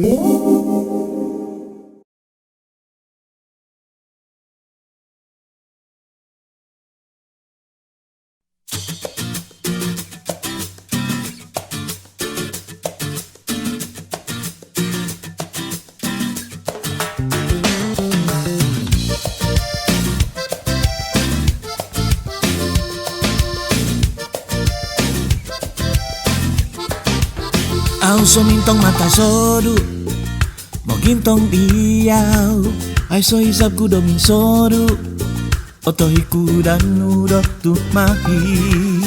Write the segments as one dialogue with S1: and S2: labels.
S1: Ao sumintong mata sodu Mogintong diyaw Ay so hisap ku doming sodu Otohiku dan udok tu mahi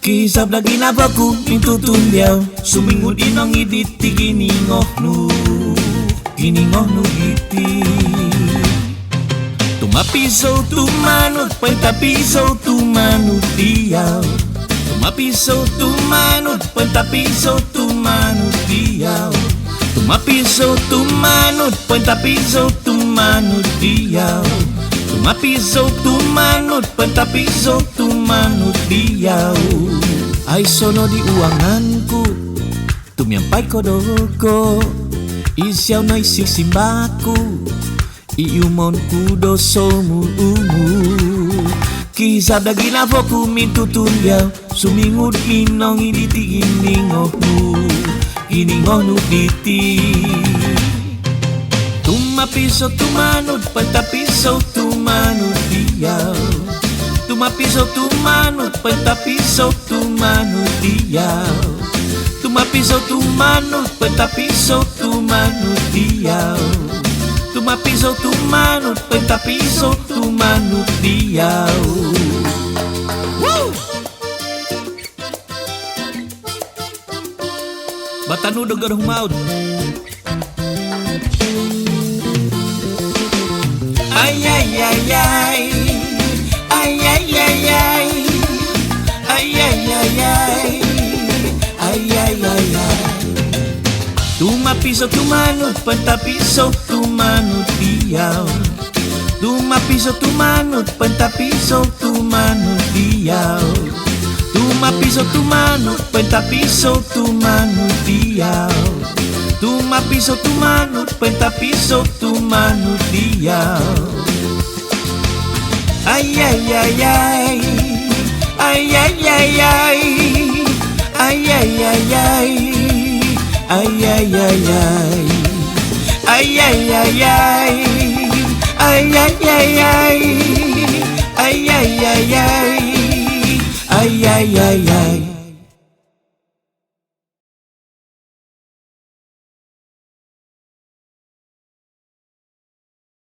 S1: Kisap lagi nabaku intutun diyaw Sumingut inong iditi giningoh nu giti Tumapiso tumanut pentapiso tumanut diyaw Tumapiso tumanut pentapiso tumanut diyaw Tumapiso tumanut pentapiso tumanut diyaw Tumapiso tumanut pentapiso tumanut diyaw Ay sono di uanganku Tumyampay kodoko Isyaw na isisimbaku Iumon ku dosomu Kisap dagi navoku mintutun diyaw Sumingut inong iditi giningoh nu diti Tumapiso tumanut pentapiso tumanut diyaw Tumapiso tumanut pentapiso tumanut diyaw Tumapiso tumanut pentapiso tumanut diyaw Tumapiso tumanut pentapiso tumanut diyaw Batanu degar humaud Ay ay ay ay Ay ay ay ay Ay ay ay ay Ay ay ay ay Tumapiso tumanut pentapiso tumanut diyaw Tumapiso tumanut pentapiso tumanut diyaw Tumapiso tumanut pentapiso tumanut diyaw Tumapiso tumanut pentapiso tumanut diyaw Ay ay ay ay Ay ay ay ay Ay ay ay ay Ay ay ay ay Ay ay ay ay Ay ay ay ay Ay ay ay ay Ay ay ay ay